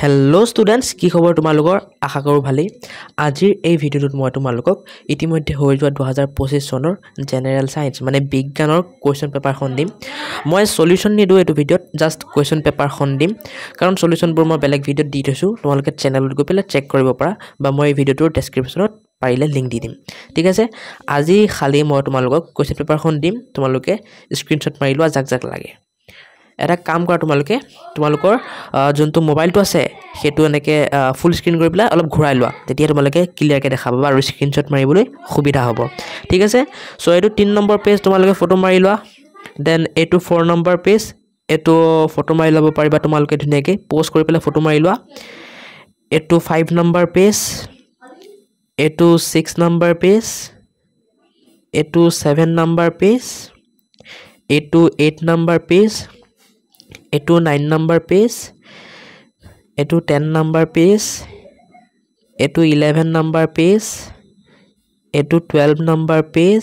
Hello' students, কি খবৰ তোমালোকৰ? আশা কৰোঁ ভালেই। আজিৰ এই ভিডিঅ'টোত মই তোমালোকক ইতিমধ্যে হৈ যোৱা 2025 চনৰ জেনেৰেল ছায়েন্স মানে বিজ্ঞানৰ কুৱেশ্যন পেপাৰখন দিম। মই চলিউশ্যন নিদিওঁ এইটো ভিডিঅ'ত, জাষ্ট কুৱেশ্যন পেপাৰখন দিম, কাৰণ চলিউশ্যনবোৰ মই বেলেগ ভিডিঅ'ত দি থৈছোঁ। তোমালোকে চেনেলত গৈ পেলাই চেক কৰিব পাৰা, বা মই এই ভিডিঅ'টোৰ ডেছক্ৰিপশ্যনত পাৰিলে লিংক দি দিম। ঠিক আছে, আজি খালি মই তোমালোকক কুৱেশ্যন পেপাৰখন দিম, তোমালোকে স্ক্ৰীনশ্বট মাৰি লোৱা যাক যাক লাগে। এটা কাম কৰা, তোমালোকৰ যোনটো মোবাইলটো আছে সেইটো এনেকৈ ফুল স্ক্ৰীন কৰি পেলাই অলপ ঘূৰাই লোৱা, তেতিয়া তোমালোকে ক্লিয়াৰকৈ দেখা পাবা আৰু স্ক্ৰীনশ্বট মাৰিবলৈ সুবিধা হ'ব। ঠিক আছে, চ' এইটো 3 নম্বৰ পেজ, তোমালোকে ফটো মাৰি লোৱা। দেন এইটো 4 নম্বৰ পেজ, এইটো ফটো মাৰি ল'ব পাৰিবা তোমালোকে ধুনীয়াকৈ প'ষ্ট কৰি পেলাই ফটো মাৰি লোৱা। এইটো 5 নম্বৰ পেজ, এইটো 6 নম্বৰ পেজ, এইটো 7 নম্বৰ পেজ, এইটো 8 নম্বৰ পেজ, এইটো 9 নম্বৰ পেজ, এইটো 10 নম্বৰ পেজ, এইটো 11 নম্বৰ পেজ, এইটো 12 নম্বৰ পেজ,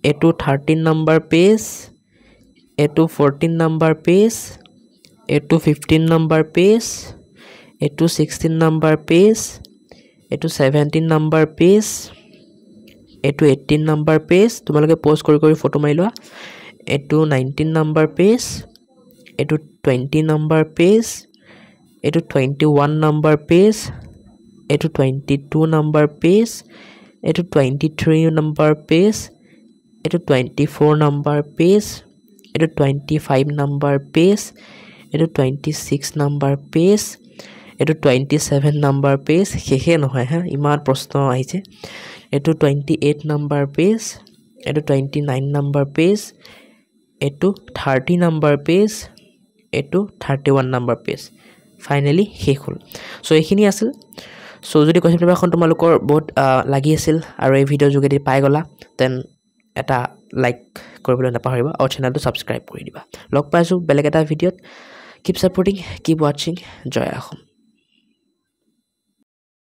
এইটো 13 নম্বৰ পেজ, এইটো 14 নম্বৰ পেজ, এইটো 15 নম্বৰ পেজ, এইটো 16 নম্বৰ পেজ, এইটো 17 নম্বৰ পেজ, এইটো 18 নম্বৰ পেজ, তোমালোকে প'ষ্ট কৰি কৰি ফটো মাৰি লোৱা। এইটো 19 নম্বৰ পেজ, এইটো 20 নম্বৰ পেজ, এইটো 21 নম্বৰ পেজ, এইটো 22 নম্বৰ পেজ, এইটো 23 নম্বৰ পেজ, এইটো 24 নম্বৰ পেজ, এইটো 25 নম্বৰ পেজ, এইটো 26 নম্বৰ পেজ, এইটো 27 নম্বৰ পেজ। শেষে নহয় হা, ইমান প্ৰশ্ন আহিছে। এইটো 28 নম্বৰ পেজ, এইটো 29 নম্বৰ পেজ, এইটো 30 নম্বৰ পেজ, এইটো 31 নম্বৰ পেজ। ফাইনেলি শেষ হ'ল। চ' এইখিনি আছিল। চ' যদি কুৱেশ্যন পেপাৰখন তোমালোকৰ বহুত লাগি আছিল আৰু এই ভিডিঅ'ৰ যোগেদি পাই গ'লা, দেন এটা লাইক কৰিবলৈ নাপাহৰিবা আৰু চেনেলটো ছাবস্ক্ৰাইব কৰি দিবা। লগ পাইছোঁ বেলেগ এটা ভিডিঅ'ত। কিপ ছাপৰ্টিং, কিপ ৱাটছিং। জয় অসম।